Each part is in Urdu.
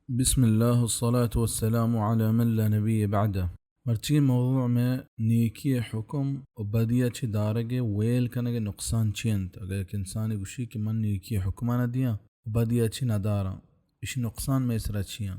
بسم الله والصلاة والسلام على من لا نبي بعده. مرچی موضوع میں نیکی حکم و بدیہ چھ دارگے ویل کنگے نقصان چینت اگر ایک انسانی گوشی کہ من نیکی حکمہ نہ دیا و بدیہ چھ نہ دارا اسی نقصان میں اسرا چیاں.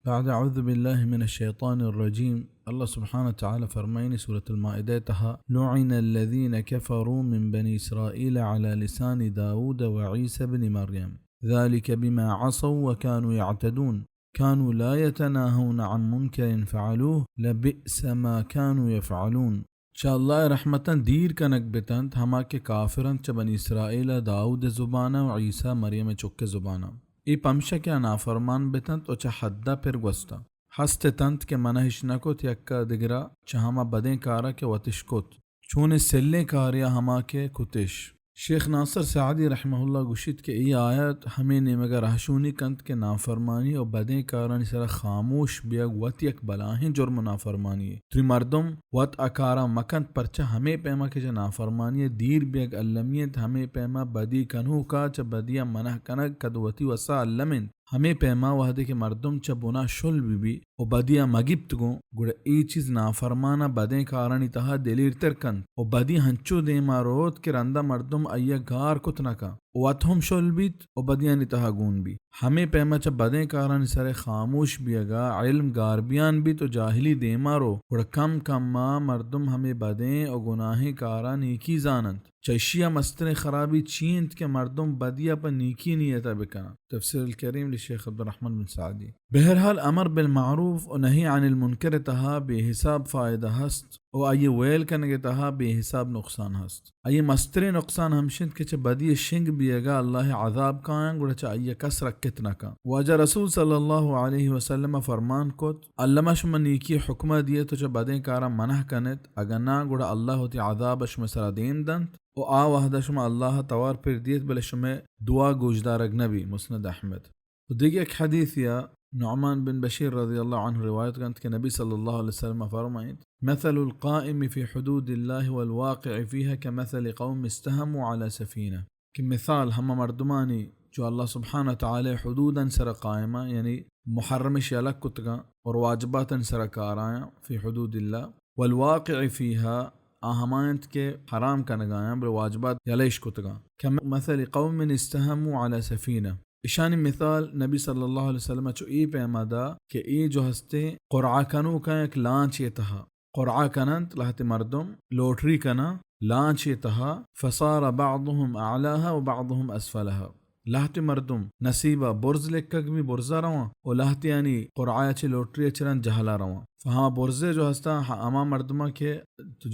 بعد اعوذ باللہ من الشیطان الرجیم اللہ سبحانہ وتعالی فرمائنی سورة المائدہ تہا لعن الذین کفروا من بنی اسرائیل على لسان داود وعیسی بن مریم ذلك بما عصوا وكانوا يعتدون كانوا لا يتناهون عن منكر فعلوه لبئس ما كانوا يفعلون. شاء اللہ رحمتاً دیر کنک بتنت ہما کے کافرن چ بنی اسرائیل داؤد زبانہ و عیسیٰ مریم چک زبانہ ای پمشہ کیا نافرمان بتنت و چ حدہ پھر گوستا ہست تنت کے منہش نکت یکا دگرا چ ہما بدیں کارا کے وتش کت چون سلے کاریا ہما کے کتش. شیخ ناصر سعدی رحمہ اللہ گوشت کہ ای آیت ہمیں مگر رہشونی کنت کے نافرمانی اور بدیں کارانی سر خاموش بیگ وط یک بلاہیں جرم نافرمانی تری مردم وط اکارا مکنت پرچہ ہمیں پیما کے چا نافرمانی دیر بیگ علمیت ہمیں پیما بدی کنہو کا چا بدیا منہ کنک کدوتی وسا علمن ہمیں پیما وحدے کے مردم چا بنا شل بھی و بدیا مگبت گو گوڑا ای چیز نافرمانا بدیں کارانی تہا دلیر ترکن و بدی ہنچو دیما روت کے رندہ مردم ایا گار کتنکا واتہم شل بیت و بدیانی تہا گون بھی ہمیں پیما چا بدیں کارانی سر خاموش بیگا علم گاربیان بھی تو جاہلی دیما رو گوڑا کم کم ما مردم ہمیں بدیں و گناہیں کارا نیکی زانند چیشیا مستر خرابی چینت کے مردم بدیا پر نیکی نیتا بکنا. تفسیر الکریم لشیخ عبدالرحمن بن سعدی. بہرحال امر بالمعروف و نہی عن المنکر تہا بے حساب فائدہ ہست و آئیے ویل کنگے تہا بے حساب نقصان ہست. آئیے مستر نقصان ہمشند کے چھ بدی شنگ بیگا اللہ عذاب کائیں گوڑا چھ آئیے کس رکت نکا. واجہ رسول صلی اللہ علیہ وسلم فرمان کت علمہ شما نیکی حکمہ دیے تو چھ بدیں کارا منح کنت اگر نا گوڑا اللہ ہوتی عذاب شما سرا دین دنت و آ وحدہ شما اللہ توار پھر دیت بلے شما دعا گوجدار اگنبی مسند احمد. و دیگه ایک حدیث یا نعمان بن بشیر رضی اللہ عنہ روایت کرتے کہ نبی صلی اللہ علیہ وسلم فرمائید مثل القائم فی حدود اللہ والواقع فیہا کمثل قوم استہموا علی سفینہ کہ مثال ہم مردمانی جو اللہ سبحانہ تعالی حدوداً سر قائمہ یعنی محرم شیلک کتگا اور واجباتاً سر کارائیں فی حدود اللہ والواقع فیہا آہمانت کے حرام کا نگایاں بل واجبات یلیش کتگا کمثل قوم استہموا علی سفینہ اشانی مثال نبی صلی اللہ علیہ وسلم چو ای پیمادا کہ ای جو ہستے قرعہ کنو کا ایک لانچ یہ تہا قرعہ کننت لہت مردم لوٹری کنا لانچ یہ تہا فصار بعضهم اعلاها و بعضهم اسفلها لہت مردم نصیبہ برز لکک بھی برزہ رواں و لہت یعنی قرعہ چھ لوٹری چرن جہلا رواں فہاں برزے جو ہستا اما مردمہ کے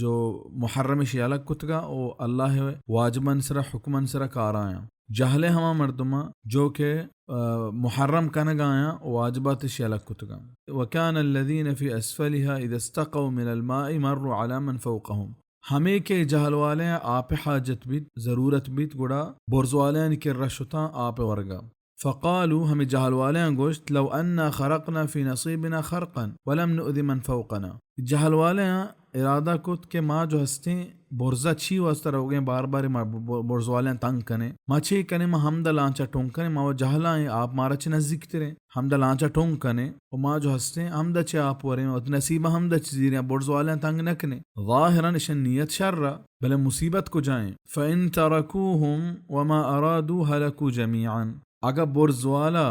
جو محرم شیالک کتگا او اللہ واجباً سرا حکماً سرا کارایاں جہلے ہما مردمہ جو کہ محرم کنگایاں واجبات شیالک کتگا. وَكَانَ الَّذِينَ فِي أَسْفَلِهَا إِذَا اسْتَقَوْا مِنَ الْمَاءِ مَرُّوا عَلَى مَنْ فَوْقَهُمْ ہمیں کے جہل والے آپ حاجت بیت ضرورت بیت گڑا برز والے کے رشتاں آپ ورگا فقالوا ہمیں جہل والے گوشت لو انا خرقنا فی نصیبنا خرقا ولم نؤذ من فوقنا جہل والے ارادہ کت کہ ماں جو ہستیں برزہ چھی واسطہ رو گئے بار بار برز والے تنگ کنے ماں چھی کنے ماں حمدہ لانچہ ٹونگ کنے ماں وہ جہلائیں آپ مارا چھ نزدیک ترے حمدہ لانچہ ٹونگ کنے و ماں جو ہستیں حمدہ چھ آپ ورے و نصیبہ حمدہ چھ زیریں برز والے تنگ نکنے ظاہراً اشن نیت شر بلے مصیبت کو جائیں فَإِن تَرَكُوهُمْ وَمَا أَرَادُوا هَلَكُوا جَمِيعًا اگر برز والا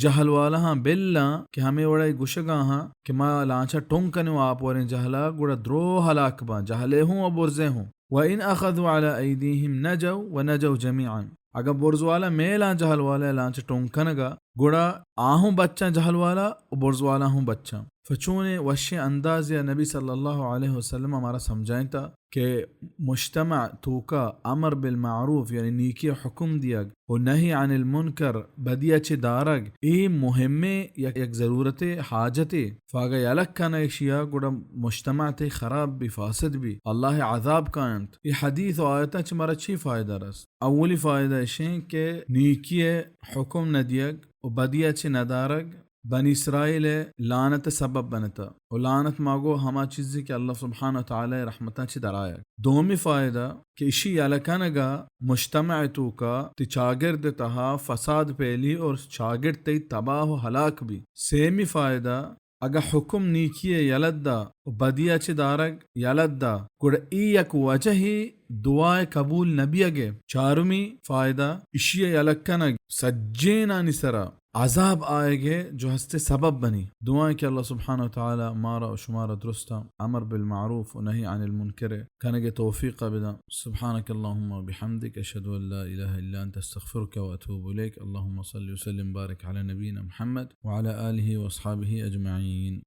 جہل والا ہاں بلّا کہ ہمیں وڑا گشگا ہاں کہ ما لانچا ٹونگ کنے آپ وریں جہلا گوڑا درو ہلاک با جہلے ہوں و برزے ہوں وَإِنْ أَخَذُوا عَلَىٰ أَيْدِيهِمْ نَجَوْا وَنَجَوْا جَمِيعًا اگر برز والا میلا جہل والا لانچا ٹونگ کنگا گوڑا آہوں بچہ جہل والا و برز والا ہوں بچہ فچونے وشی انداز یا نبی صلی اللہ علیہ وسلم ہمارا سمجھائیں تھا کہ مجتمع توکا امر بالمعروف یعنی نیکی حکم دیگ و نہی عن المنکر بدیا چھ دارگ ای مہمے یک ضرورت حاجت فاگا یلک کنا اشیاء گوڑا مجتمع تے خراب بھی فاسد بھی اللہ عذاب کائنت. یہ حدیث و آیتہ چھ مرا چھی فائدہ رس اولی فائدہ اشیں کہ نیکی حکم ندیگ و بدیا چھ ندارگ بنی اسرائیل لعنت سبب بنتا و لعنت ماگو ہما چیزی کہ اللہ سبحانہ وتعالی رحمتہ چی درایا. دومی فائدہ کہ اسی یلکنگا مجتمع تو کا تی چاگرد تہا فساد پہلی اور چاگرد تی تباہ و ہلاک بھی. سیمی فائدہ اگا حکم نیکی یلدا و بدیا چی دارگ یلدا گڑ ای یک وجہ ہی دعائے قبول نبی اگے. چارمی فائدہ اسی یلکنگ سجینا نسرا عذاب آئے گے جو ہستے سبب بنی. دعائیں کہ اللہ سبحانہ وتعالی مارا و شمارا درستا امر بالمعروف و نہی عن المنکر کنگے توفیق بدا. سبحانک اللہم و بحمدک اشہد ان لا الہ الا انت استغفرک و اتوب الیک. اللہم صلی وسلم بارک علی نبینا محمد وعلی آلہ و اصحابہ اجمعین.